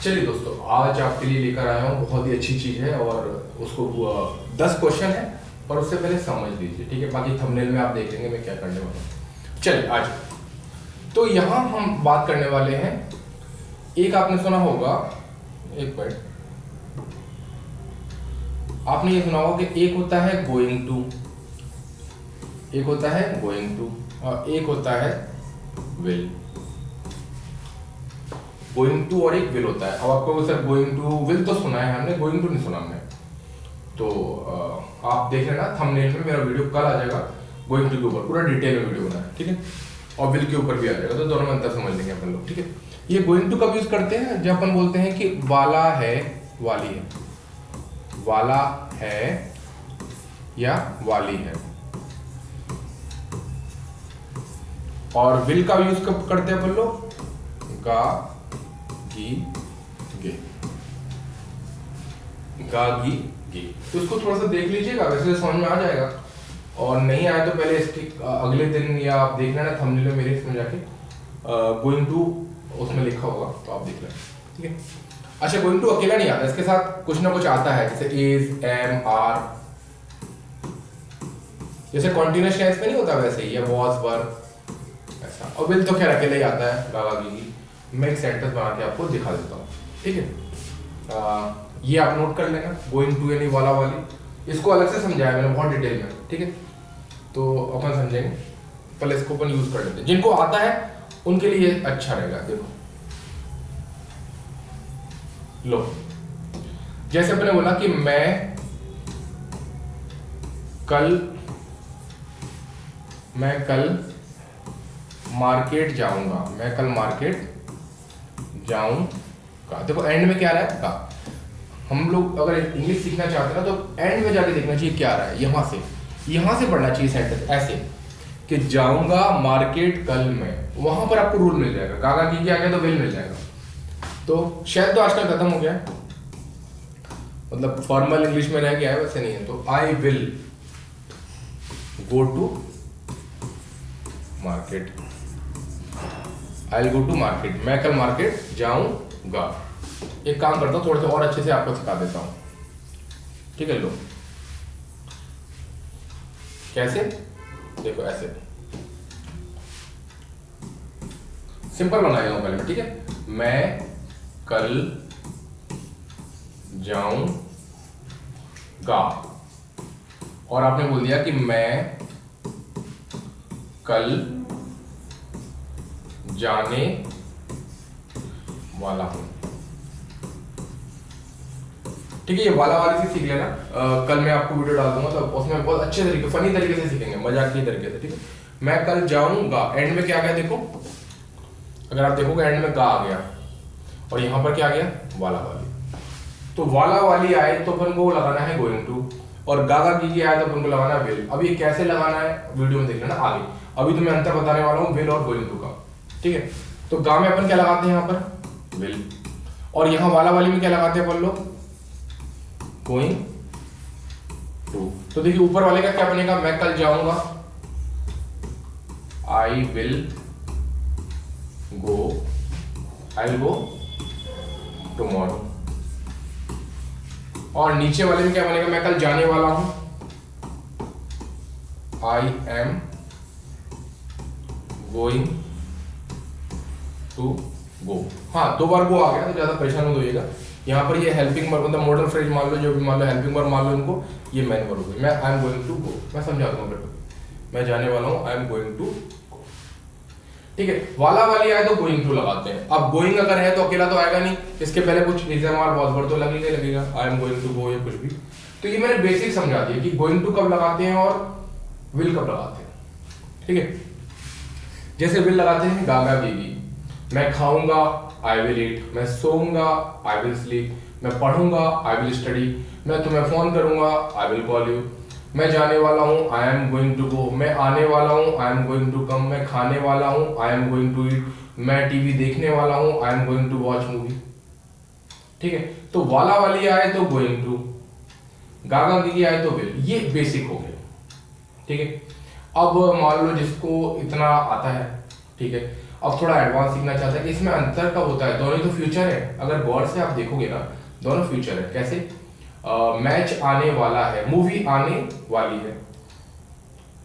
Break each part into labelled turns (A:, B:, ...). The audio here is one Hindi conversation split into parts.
A: चलिए दोस्तों, आज आपके लिए लेकर आया हूँ बहुत ही अच्छी चीज़ है और उसको 10 क्वेश्चन है और उससे पहले समझ लीजिए, ठीक है। बाकी थंबनेल में आप देख लेंगे मैं क्या करने वाला हूँ। चलिए आज तो यहाँ हम बात करने वाले हैं। एक आपने सुना होगा, एक मिनट, आपने ये सुना होगा कि एक होता है गोइंग टू, एक होता है गोइंग टू और एक होता है विल। गोइंग टू और एक विल होता है। अब आपको सर गोइंग टू विल तो सुना है हमने, गोइंग टू नहीं सुना हमने। तो आप देख लेना थंबनेल में, मेरा वीडियो कल आ जाएगा गोइंग टू के ऊपर, पूरा डिटेल में वीडियो बना है, ठीक है। और विल के ऊपर भी आ जाएगा, तो दोनों में अंतर समझ लेंगे अपन लोग, ठीक है। ये गोइंग टू कब यूज करते हैं? जब अपन बोलते हैं कि वाला है, वाली है, वाला है या वाली है। और विल का यूज कब करते हैं अपन लोग? गा गी गे, गा गी गे। तो इसको थोड़ा सा देख लीजिएगा, वैसे तो समझ में आ जाएगा। और नहीं आया तो पहले इसके अगले दिन या आप देख लेना थंबनेल में मेरे इसमें जाके गोइंग टू उसमें लिखा होगा, तो आप देख लेना, ठीक है। अच्छा, गोइंग टू अकेला नहीं आता, इसके साथ कुछ ना कुछ आता है, जैसे इज, एम, आर, जैसे कॉन्टिन्यूअस टेंस में नहीं होता वैसे ही, या वॉज, वर, ऐसा। और विल तो खैर अकेला ही आता है, गागा गीगी। मैं एक सेंटेंस बना के आपको दिखा देता हूँ, ठीक है। ये आप नोट कर लेना, गोइंग टू यानी वाला वाली। इसको अलग से समझाया मैंने बहुत डिटेल में, ठीक है। तो अपन समझेंगे, पहले इसको अपन यूज कर लेते हैं। जिनको आता है उनके लिए अच्छा रहेगा। देखो लो, जैसे अपने बोला कि मैं कल मार्केट जाऊंगा, मैं कल मार्केट जाऊंगा। देखो एंड में क्या आ रहा है? का। हम लोग अगर इंग्लिश सीखना चाहते हैं ना, तो एंड में जाके देखना चाहिए क्या आ रहा है। यहां से पढ़ना चाहिए सेंटेंस ऐसे कि जाऊंगा मार्केट कल में, वहां पर आपको रूल मिल जाएगा। गागा की आ गया तो विल मिल जाएगा। तो शायद तो आजकल खत्म हो गया है, मतलब फॉर्मल इंग्लिश में रह गया है, वैसे नहीं है। तो I will go to market, I will go to market, मैं कल मार्केट जाऊंगा। एक काम करता हूँ, थोड़ा सा और अच्छे से आपको सिखा देता हूँ, ठीक है। लो कैसे, देखो ऐसे सिंपल बनाएगा हूं पहले मैं, ठीक है। मैं कल जाऊंगा और आपने बोल दिया कि मैं कल जाने वाला हूं, ठीक है। ये वाला वाली से सीख लेना। कल मैं आपको वीडियो डाल दूंगा, तो उसमें बहुत अच्छे तरीके, फनी तरीके से सीखेंगे, मजाक की तरीके से, ठीक है। मैं कल जाऊंगा, एंड में क्या आ गया देखो, अगर आप देखोगे एंड में गा आ गया और यहां पर क्या आ गया? वाला वाली। तो वाला वाली आए तो अपन को लगाना है गोइंग टू, और गागा की आए तो अपन को लगाना है विल। अब ये कैसे लगाना है वीडियो में देख लेना आगे। अभी तो मैं अंतर बताने वाला हूँ विल और गोइंग टू का, ठीक है। तो गा में अपन क्या लगाते हैं? यहाँ पर विल। और यहाँ वाला वाली में क्या लगाते हैं अपन लोग? Going to. तो देखिए ऊपर वाले का क्या बनेगा? मैं कल जाऊंगा, आई विल गो टुमारो। और नीचे वाले में क्या बनेगा? मैं कल जाने वाला हूं, I am going to go. हाँ, 2 बार गो आ गया तो ज्यादा परेशान मत होइएगा। यहाँ पर ये हेल्पिंग वर्ब, मतलब मॉडल फ्रेज मान लो, जो भी मान लो हेल्पिंग वर्ब मान लो इनको, ये मैन वर्ब हो गई। मैं I am going to go, मैं समझा दूंगा बेटा, मैं जाने वाला हूँ, I am going to go, ठीक है। वाला वाली आए तो गोइंग टू लगाते हैं। अब गोइंग अगर है तो अकेला तो आएगा नहीं, इसके पहले कुछ इस्तेमाल बहुत वर्ड तो लगेगा, I am going to go या कुछ भी। तो ये मैंने बेसिक समझा दिया कि गोइंग टू कब लगाते हैं और विल कब लगाते हैं, ठीक है। जैसे विल लगाते हैं गागा गीगी, मैं खाऊंगा, आई विल ईट, मैं सोऊंगा, आई विल स्लीप, मैं पढ़ूंगा, आई विल स्टडी, मैं तुम्हें फोन करूंगा, आई विल कॉल यू, मैं जाने वाला हूं, I am going to go, मैं आने वाला हूं, I am going to come, मैं खाने वाला हूं, I am going to eat, मैं टीवी देखने वाला हूं, I am going to watch movie, ठीक है। तो वाला वाली आए तो गोइंग टू, गागा गीगी आए तो विल। ये बेसिक हो गया, ठीक है। अब मान लो जिसको इतना आता है, ठीक है, अब थोड़ा एडवांस सीखना चाहता है कि इसमें अंतर कब होता है, दोनों ही तो फ्यूचर है। अगर गौर से आप देखोगे ना, दोनों फ्यूचर है। कैसे? मैच आने वाला है, मूवी आने वाली है,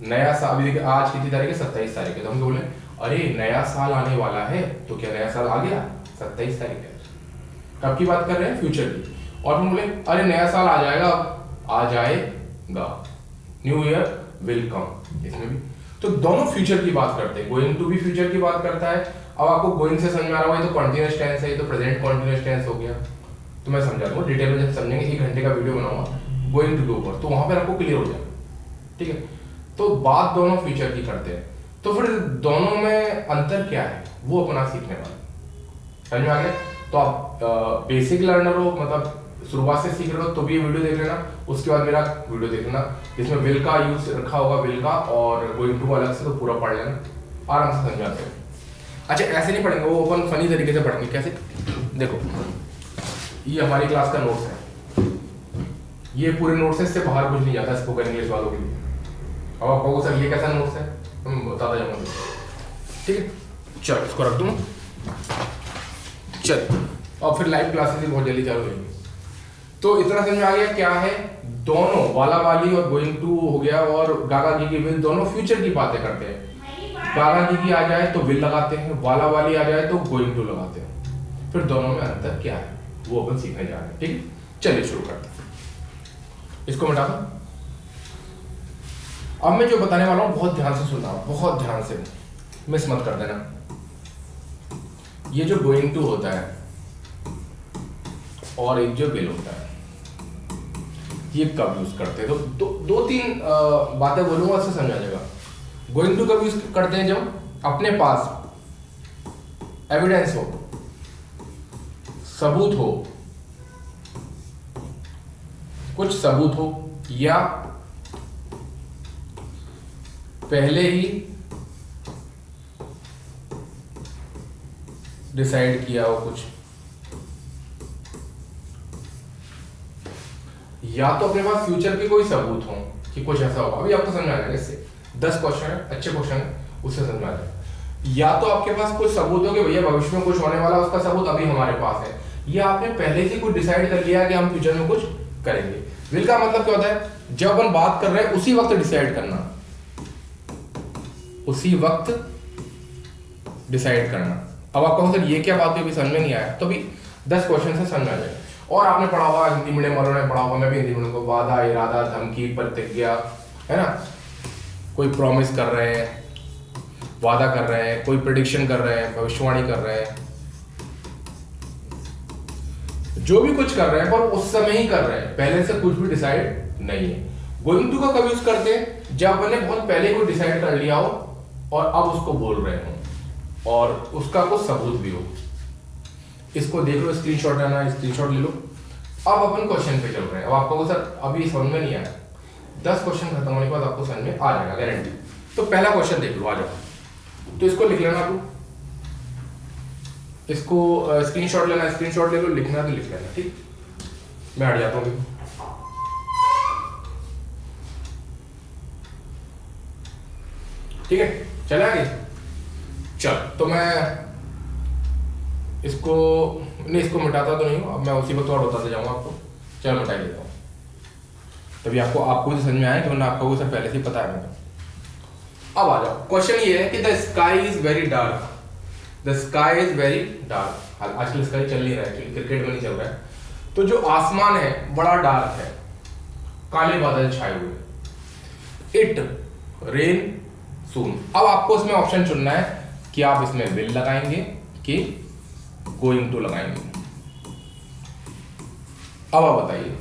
A: नया साल, अभी देखिए आज कितनी तारीख है, 27 तारीख है, तो हम बोले अरे नया साल आने वाला है, तो क्या नया साल आ गया? 27 तारीख है। कब की बात कर रहे हैं? फ्यूचर की। और हम बोले अरे नया साल आ जाएगा, आ जाएगा, न्यू ईयर विल कम, इसमें भी तो दोनों फ्यूचर की बात करते हैं। गोइंग टू भी फ्यूचर की बात करता है। अब आपको गोइंग से समझ में आ रहा है, तो कॉन्टिन्यूअस टेंस है, ये तो प्रेजेंट कॉन्टिन्यूअस टेंस हो गया। तो मैं समझा दूंगा डिटेल में, जब समझेंगे 1 घंटे का वीडियो बनाऊंगा गोइंग टू के ऊपर, तो वहां पर आपको क्लियर हो जाएगा। ठीक है, तो बात दोनों फ्यूचर की करते हैं, तो फिर दोनों में अंतर क्या है वो अपना सीखने वाला। समझ में आ गया? तो आप बेसिक लर्नर हो, मतलब शुरुआत से सीख रहे हो, तो भी ये वीडियो देख लेना। उसके बाद मेरा वीडियो देख लेना, जिसमें विल का यूज रखा होगा, विल का और गोइंग टू अलग से, तो पूरा पढ़ लेना, आराम से समझाते हैं। अच्छा, ऐसे नहीं पढ़ेंगे, वो अपन फनी तरीके से पढ़ेंगे। कैसे? देखो, ये हमारी क्लास का नोट्स है, ये पूरे नोट्स से, इससे बाहर कुछ नहीं जाता स्पोकन इंग्लिश वालों के लिए। अब आप कहोगे सर ये कैसा नोट्स है, हम बताता जाऊंगा। ठीक है, चल इसको रख दूँ, चल। और फिर लाइव क्लासेस भी बहुत जल्दी चालू होंगी। तो इतना समझ में आ गया क्या है, दोनों वाला वाली और गोइंग टू हो गया, और गागा गी की विल, दोनों फ्यूचर की बातें करते हैं। गागा गी की आ जाए तो विल लगाते हैं, वाला वाली आ जाए तो गोइंग टू लगाते हैं। फिर दोनों में अंतर क्या है वो अपन सीखने जा रहे हैं। ठीक है, चलिए शुरू करते हैं। इसको मिटा दो। अब मैं जो बताने वाला हूं बहुत ध्यान से सुनना, बहुत ध्यान से, मिस मत कर देना। ये जो गोइंग टू होता है और एक जो विल होता है, ये कब यूज करते हैं, तो दो तीन बातें बोलूंगा, उससे समझ आ जाएगा। गोइंग टू कब यूज करते हैं? जब अपने पास एविडेंस हो, सबूत हो, कुछ सबूत हो, या पहले ही डिसाइड किया हो कुछ, या तो अपने पास फ्यूचर के कोई सबूत हो कि कुछ ऐसा होगा। अभी आपको समझ आ जाएगा, इससे 10 क्वेश्चन है, अच्छे क्वेश्चन है, उससे समझ में आ जाएगा। या तो आपके पास कुछ सबूत हो कि भैया भविष्य में कुछ होने वाला, उसका सबूत अभी हमारे पास है, या आपने पहले से कुछ डिसाइड कर लिया कि हम फ्यूचर में कुछ करेंगे। विल का मतलब क्या होता है? जब अपन बात कर रहे हैं उसी वक्त डिसाइड करना, उसी वक्त डिसाइड करना। अब आप कहो सर ये क्या बात है, समझ में नहीं आया, तो भी 10 क्वेश्चन से समझ आ जाएगा। और आपने पढ़ा होगा, हिंदी मीडियम वालों ने पढ़ा होगा, मैं भी हिंदी मीडियम को, वादा, इरादा, धमकी, प्रतिज्ञा, है ना, कोई प्रॉमिस कर रहे हैं, वादा कर रहे हैं, कोई प्रेडिक्शन कर रहे हैं, भविष्यवाणी कर रहे हैं, जो भी कुछ कर रहे हैं, पर उस समय ही कर रहे हैं, पहले से कुछ भी डिसाइड नहीं है। गोइंग टू का कब यूज करते हैं? जब मैंने बहुत पहले को डिसाइड कर लिया हो और अब उसको बोल रहे हो और उसका कुछ सबूत भी हो। इसको देख लो, स्क्रीनशॉट लेना, स्क्रीनशॉट ले लो। अब अपन क्वेश्चन पे चल रहे हैं। अब आपको सर अभी समझ में नहीं आया, 10 क्वेश्चन खत्म होने के बाद आपको समझ में आ जाएगा, गारंटी। तो पहला क्वेश्चन देख लो, आ जाओ। तो इसको लिख लेना, तू इसको स्क्रीनशॉट लेना, स्क्रीनशॉट ले लो, लिखना तो लिख लेना, ठीक। मैं हट जाता हूँ। ठीक है, चले आगे। चल, तो मैं इसको नहीं, इसको मिटाता तो नहीं हूँ, अब मैं उसी वक्त और बताते जाऊंगा आपको। चलो मिटा देता हूँ, तभी आपको भी समझ में आया कि वरना आपको सब पहले से ही पता है। मैं अब आ जाओ, क्वेश्चन ये है कि the sky is very dark, the sky is very dark. आजकल स्काई चल नहीं रहा है, क्रिकेट में नहीं चल रहा है। तो जो आसमान है बड़ा डार्क है, काले बादल छाए हुए, इट रेन सून। अब आपको इसमें ऑप्शन चुनना है कि आप इसमें विल लगाएंगे कि गोइंग टू लगाएंगे। अब आप बताइए,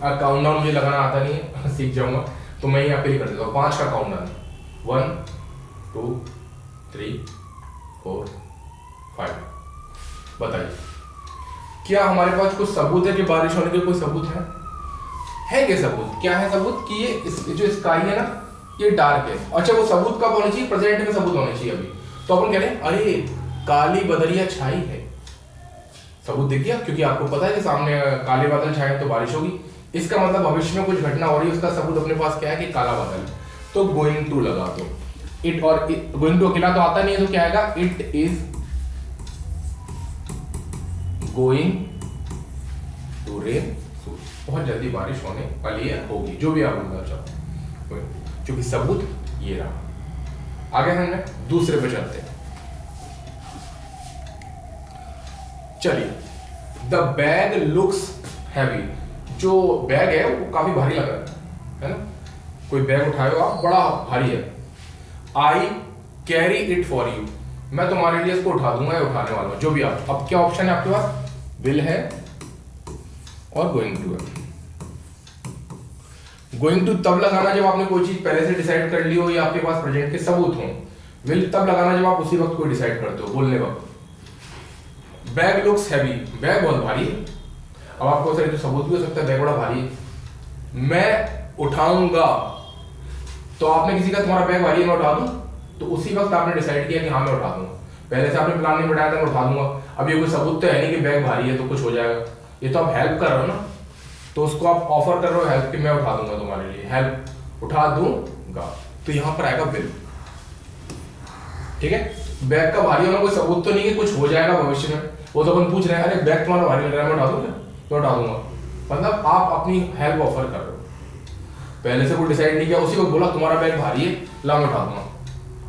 A: काउंटडाउन मुझे लगाना आता नहीं है, सीख जाऊंगा, तो मैं यहाँ पे ही कर देता हूँ 5 का काउंटडाउन। 1 2 3 4 5। बताइए, क्या हमारे पास कुछ सबूत है कि बारिश होने के कोई सबूत है क्या सबूत? क्या है सबूत कि ये जो स्काई है ना, ये डार्क है। अच्छा, वो सबूत कब होना चाहिए? प्रेजेंट में सबूत होना चाहिए अभी। तो अपन कह रहे हैं अरे काली बदरिया छाई है, सबूत दिख गया, क्योंकि आपको पता है कि सामने काले बादल छाए तो बारिश होगी। इसका मतलब भविष्य में कुछ घटना हो रही है, उसका सबूत अपने पास क्या है कि काला बादल है। तो गोइंग टू लगा दो। इट और गोइंग टू अकेला तो आता नहीं है, तो क्या आएगा, it is going to rain. बहुत जल्दी बारिश होने वाली है, होगी, जो भी आप बोलना चाहो, क्योंकि सबूत ये रहा। आगे हमने दूसरे पे चलते हैं। चलिए, द बैग लुक्स हैवी। जो बैग है वो काफी भारी लग रहा है ना, कोई बैग उठाए आप, बड़ा भारी है। I carry it for you, मैं तुम्हारे लिए इसको उठा दूंगा या उठाने वाला हूं, जो भी आप। अब क्या ऑप्शन है आपके पास, विल है और गोइंग टू है। गोइंग टू तब लगाना जब आपने कोई चीज पहले से डिसाइड कर ली हो या आपके पास प्रेजेंट के सबूत हों। विल तब लगाना जब आप उसी वक्त कोई डिसाइड करते हो, बोलने वक्त। बैग लुक्स हैवी, बैग बहुत भारी है। अब आपको सर सबूत भी हो सकता है बैग बड़ा भारी है। मैं उठाऊंगा, तो आपने किसी का तुम्हारा बैग भारी है मैं उठा दूं, तो उसी वक्त आपने डिसाइड किया कि हाँ मैं उठा दूंगा। पहले से आपने प्लान नहीं बनाया था मैं उठा दूंगा। अब ये कोई सबूत तो है नहीं कि बैग भारी है तो कुछ हो जाएगा, ये तो आप हेल्प कर रहे हो ना, तो उसको आप ऑफर कर रहे हो हेल्प कि मैं उठा दूंगा तुम्हारे लिए, हेल्प उठा दूंगा, तो यहां पर आएगा विल। ठीक है, बैग का भारी होना कोई सबूत तो नहीं कि कुछ हो जाएगा भविष्य में। वो तो अपन पूछ रहे हैं अरे बैग तुम्हारा भारी लग रहा है मैं उठा दूंगा, तो उठा दूंगा, मतलब आप अपनी हेल्प ऑफर कर रहे हो। पहले से कोई डिसाइड नहीं किया, उसी वक्त बोला तुम्हारा बैग भारी है ला मैं उठा दूंगा,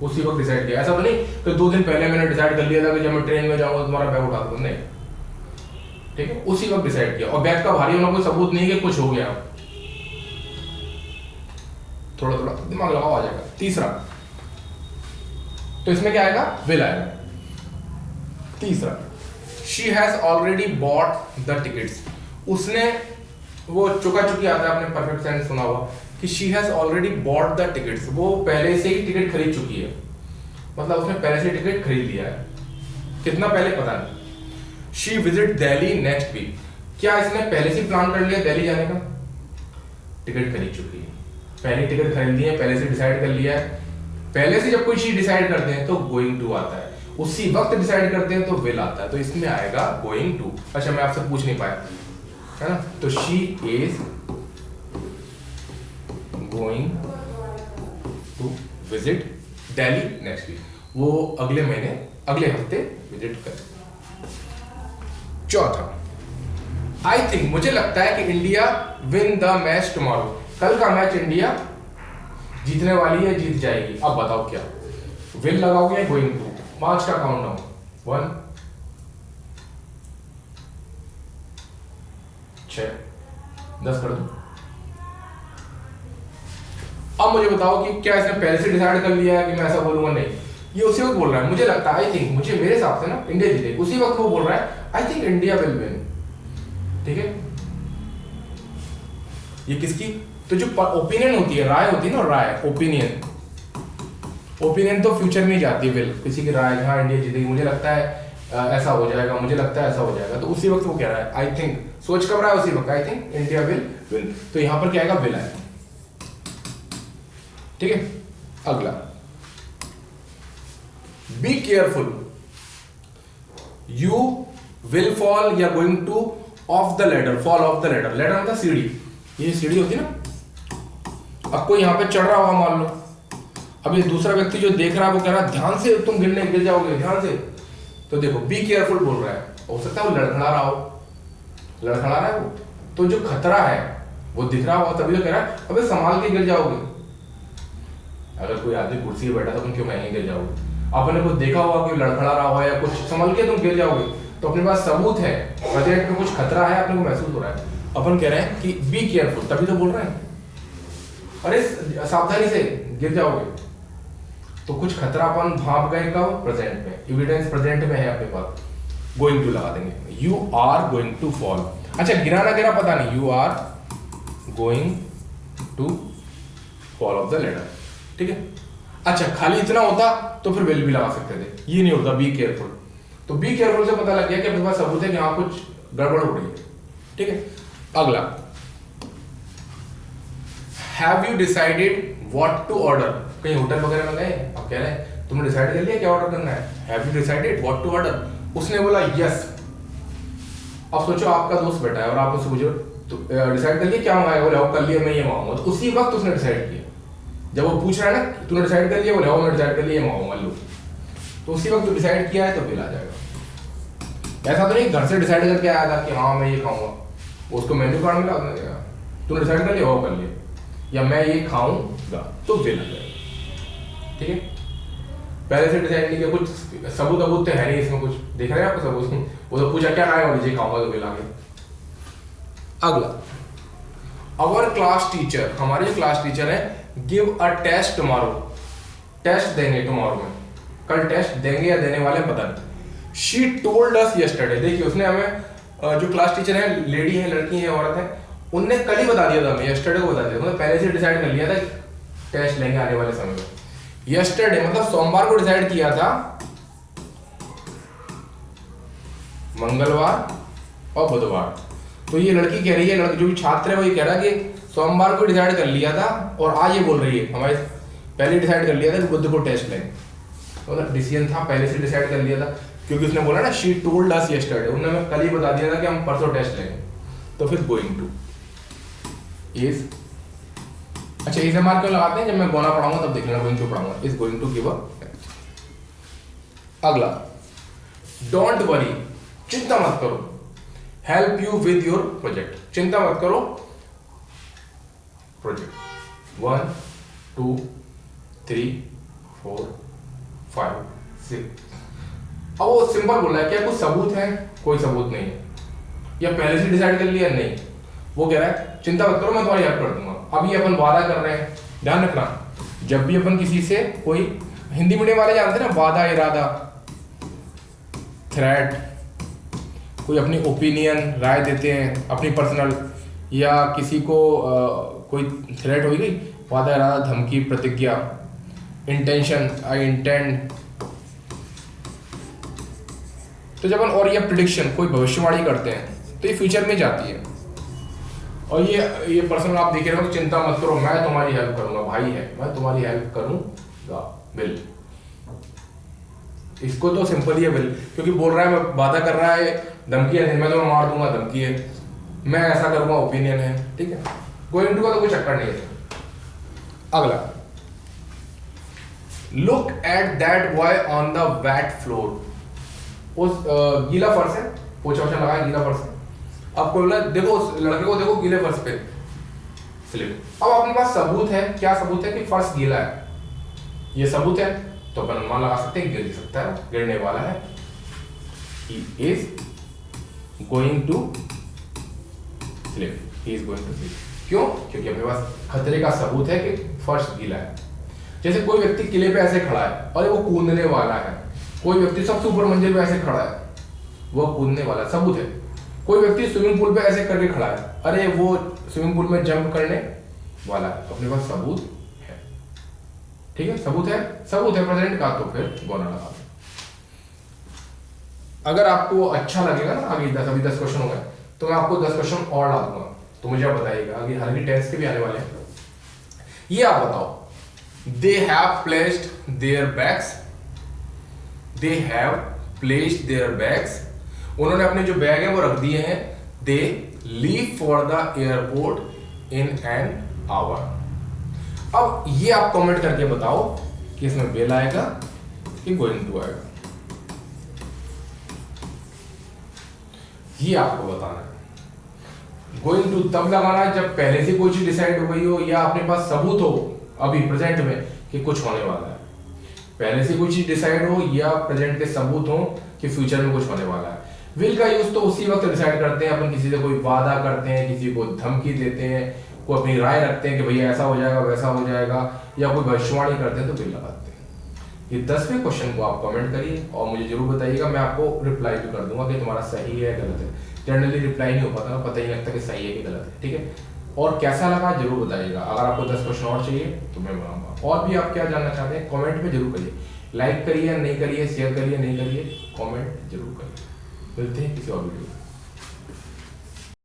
A: उसी वक्त डिसाइड किया। ऐसा तो नहीं कि 2 दिन पहले मैंने डिसाइड कर लिया था कि जब मैं ट्रेन में जाऊंगा तुम्हारा बैग उठा दूंगा, नहीं, ठीक है, उसी वक्त डिसाइड किया। और बैग का भारी होना कोई सबूत नहीं कि कुछ हो गया, थोड़ा थोड़ा दिमाग लगाओ आ जाएगा। तीसरा, तो इसमें क्या आएगा, विल आएगा। तीसरा, she has already bought the tickets, उसने, वो चुका चुकी आता है, आपने परफेक्ट सेंस सुना हुआ कि she has already bought the tickets, वो पहले से ही टिकट खरीद चुकी है, मतलब उसने पहले से टिकट खरीद लिया है। कितना पहले पता नहीं। She visit Delhi next week, क्या इसने पहले से प्लान कर लिया दिल्ली जाने का, टिकट खरीद चुकी है, पहले टिकट खरीद ली है, पहले से डिसाइड कर लिया है। पहले से जब कोई चीज डिसाइड करते हैं तो गोइंग टू आता है, उसी वक्त डिसाइड करते हैं तो विल आता है, तो इसमें आएगा गोइंग टू। अच्छा मैं आपसे पूछ नहीं पाया है ना, तो she is going to visit Delhi next week, वो अगले महीने अगले हफ्ते विजिट कर। चौथा, आई थिंक, मुझे लगता है कि India win the match tomorrow, कल का मैच इंडिया जीतने वाली है, जीत जाएगी। अब बताओ क्या, विल लगाओगे या गोइंग टू? 5 का काउंट डाउन, 1 6 10 कर दो। अब मुझे बताओ कि क्या इसने पहले से डिसाइड कर लिया है कि मैं ऐसा बोलूंगा, नहीं, ये उसी वक्त बोल रहा है मुझे लगता है, आई थिंक, मुझे मेरे हिसाब से ना इंडिया जीतेगी, उसी वक्त वो बोल रहा है I think India will win. ठीक है, ये किसकी, तो जो ओपिनियन होती है, राय होती है ना, राय, ओपिनियन, ओपिनियन तो फ्यूचर में जाती है, विल किसी की राय, हाँ इंडिया जीतेगी, मुझे लगता है ऐसा हो जाएगा, मुझे लगता है ऐसा हो जाएगा, तो उसी वक्त वो कह रहा है आई थिंक, सोच कब रहा है उसी वक्त, I think India will win, तो यहां पर क्या आएगा, विल आएगा। ठीक है, अगला, be careful, you will fall या going to off the ladder, fall off the ladder, ladder मतलब सीढ़ी, ये सीढ़ी होती है ना। अब कोई यहां पे चढ़ रहा होगा मान लो, अब ये दूसरा व्यक्ति जो देख रहा है वो कह रहा है ध्यान से तुम गिर जाओगे, ध्यान से, तो देखो बी केयरफुल बोल रहा है, हो सकता है वो लड़खड़ा रहा हो, लड़खड़ा रहा है वो, तो जो खतरा है वो दिख रहा हो, तभी तो कह रहा है अबे संभाल के गिर जाओगे। अगर कोई आदमी कुर्सी पे बैठा तो तुम क्यों कहीं गिर जाओगे, आपने कुछ देखा होगा कि लड़खड़ा रहा हुआ या कुछ, संभल के तुम गिर जाओगे, तो अपने पास सबूत है, प्रोजेक्ट में कुछ खतरा है, अपने को महसूस हो रहा है, अपन कह रहे हैं कि बी केयरफुल, तभी तो बोल रहे हैं अरे सावधानी से गिर जाओगे, तो कुछ खतरा अपन भाप गए कब, प्रेजेंट में, एविडेंस प्रेजेंट में है अपने पास, गोइंग टू लगा देंगे, you are going to fall. अच्छा गिरा ना गिरा पता नहीं, you are going to fall off the ladder. ठीक है, अच्छा खाली इतना होता तो फिर विल भी लगा सकते थे, ये नहीं होता, बी केयरफुल, तो बी केयरफुल से पता लग गया कि अपने पास सबूत है कि हाँ कुछ गड़बड़ हो रही है। ठीक है, अगला, have you decided what to order, कहीं होटल वगैरह में गए, आप कह रहे हैं तुमने डिसाइड कर लिया क्या ऑर्डर करना है, have you decided what to order, उसने बोला यस। अब सोचो आपका दोस्त बैठा है और आप उससे पूछो तो डिसाइड कर लिया क्या मंगाएगा, बोले कर लिया मैं ये मंगाऊंगा, तो उसी वक्त उसने डिसाइड किया, जब वो पूछ रहा है ना तूने डिसाइड कर लिया, बोले हाँ मैंने डिसाइड कर लिया, मैं मान लो, तो उसी वक्त तो डिसाइड किया है तो बिल आ जाएगा। ऐसा तो नहीं घर से डिसाइड करके आया था कि हाँ मैं ये खाऊंगा, उसको मेन्यू कार्ड मिला, उसने कहा तूने डिसाइड कर लिया, वो कर लिया, या मैं ये खाऊंगा, तो बिल आ जाएगा। ठीक है, पहले से डिसाइड नहीं किया, कुछ सबूत अबूत तो है नहीं इसमें, कुछ दिख रहा है आपको सबूत, वो तो पूछा क्या खाएगा, लीजिए खाऊंगा, तो बिल आ गया। अगला, अवर क्लास टीचर, हमारे जो क्लास टीचर है, give a test tomorrow, test देंगे टुमारो में, कल टेस्ट देंगे या देने वाले पता नहीं। शी टोल्ड अस यस्टरडे, देखिए उसने हमें जो क्लास टीचर है, लेडी है, लड़की है, औरत है, उनने कल ही बता दिया था हमें, यस्टरडे को बता दिया, मतलब पहले से डिसाइड कर लिया था टेस्ट लेंगे आने वाले समय में। यस्टरडे मतलब सोमवार को डिसाइड किया था, मंगलवार और बुधवार। तो ये लड़की कह रही है, लड़की जो भी छात्र है वो ये कह रहा है कि सोमवार को डिसाइड कर लिया था और आज ये बोल रही है हमारे पहले डिसाइड कर लिया था कि बुध को टेस्ट लेंगे, मतलब डिसीजन था, पहले से डिसाइड कर लिया था, क्योंकि उसने बोला ना शी टोल्ड अस यस्टरडे, उन्होंने हमें कल ही बता दिया था कि हम परसों टेस्ट लेंगे। तो फिर गोइंग टू इज, अच्छा इसे मार्क क्यों लगाते हैं, जब मैं गोना पढ़ाऊंगा तब देख लेना, गोइंग टू पढ़ाऊंगा, is going to give a. अगला, डोंट वरी, चिंता मत करो, help you with your project, चिंता मत करो, प्रोजेक्ट 1 2 3 4 5 6। अब वो सिंपल बोल रहा है, क्या कुछ सबूत है, कोई सबूत नहीं है, या पहले से डिसाइड कर लिया, नहीं, वो कह रहा है चिंता मत करो मैं तुम्हारी हेल्प कर दूंगा। अभी अपन वादा कर रहे हैं, ध्यान रखना, जब भी अपन किसी से, कोई हिंदी मीडियम वाले जानते हैं ना, वादा, इरादा, थ्रेट, कोई अपनी ओपिनियन, राय देते हैं अपनी पर्सनल, या किसी को कोई थ्रेट हो गई, वादा, इरादा, धमकी, प्रतिज्ञा, इंटेंशन, आई इंटेंड। तो जब और ये प्रिडिक्शन, कोई भविष्यवाणी करते हैं तो ये फ्यूचर में जाती है। और ये पर्सनल आप देख रहे हो, चिंता मत करो मैं तुम्हारी हेल्प करूंगा, भाई है मैं तुम्हारी हेल्प करूंगा, बिल, इसको तो सिंपल ही है बिल, क्योंकि बोल रहा है, वादा कर रहा है, धमकी है, मैं तुम्हें मार दूंगा, धमकी है, मैं ऐसा करूंगा, ओपिनियन है। ठीक है, गोइंग टू का तो कोई चक्कर नहीं है। अगला, look at that boy on the wait floor, उस गीला फर्श है, पोछा वोछा लगा है, गीला फर्श है, अब कोई बोला देखो उस लड़के को, देखो गीले फर्श पे स्लिप। अब अपने पास सबूत है, क्या सबूत है कि फर्श गीला है, ये सबूत है, तो अपन अनुमान लगा सकते हैं गिर सकता है, गिरने वाला है, he is going to slip, he is going to slip। क्यों? क्योंकि अपने पास खतरे का सबूत है कि फर्श गीला है। जैसे कोई व्यक्ति किले पे ऐसे खड़ा है और वो कूदने वाला है, कोई व्यक्ति सबसे ऊपर मंजिल पे ऐसे खड़ा है, वो कूदने वाला, सबूत है। कोई व्यक्ति स्विमिंग पूल पे ऐसे करके खड़ा है, अरे वो स्विमिंग पूल में जंप करने वाला है, अपने पास सबूत है। ठीक है, सबूत है, सबूत है प्रेजेंट का, तो फिर गोना लगा। अगर आपको अच्छा लगेगा ना, आगे 10 क्वेश्चन हो गए, तो मैं आपको 10 क्वेश्चन और ला दूंगा, तो मुझे आप बताइएगा, आगे हालांकि टेस्ट के भी आने वाले हैं। ये आप बताओ, they have placed their bags, they have placed their bags, उन्होंने अपने जो बैग है वो रख दिए हैं, they leave for the airport in an hour. अब ये आप कमेंट करके बताओ कि इसमें बेल आएगा कि गोइंग टू आएगा, ये आपको बताना है। गोइंग टू तब लगाना है जब पहले से कोई चीज डिसाइड हो गई हो, या अपने पास सबूत हो अभी प्रेजेंट में कि कुछ होने वाला है। पहले से कोई चीज डिसाइड हो या प्रेजेंट के सबूत हो कि फ्यूचर में कुछ होने वाला है। विल का यूज तो उसी वक्त डिसाइड करते हैं अपन, किसी से कोई वादा करते हैं, किसी को धमकी देते हैं, कोई अपनी राय रखते हैं कि भैया ऐसा हो जाएगा वैसा हो जाएगा, या कोई भविष्यवाणी करते हैं तो विल लगाते हैं। ये 10वें क्वेश्चन को आप कमेंट करिए और मुझे जरूर बताइएगा, मैं आपको रिप्लाई भी कर दूंगा कि तुम्हारा सही है गलत है। जनरली रिप्लाई नहीं हो पाता, पता ही नहीं लगता कि सही है कि गलत है। ठीक है, और कैसा लगा जरूर बताइएगा। अगर आपको 10 क्वेश्चन और चाहिए तो मैं बनाऊंगा। और भी आप क्या जानना चाहते हैं कमेंट में जरूर करिए, लाइक करिए नहीं करिए, शेयर करिए नहीं करिए, कमेंट जरूर करिए। मिलते हैं किसी और वीडियो में।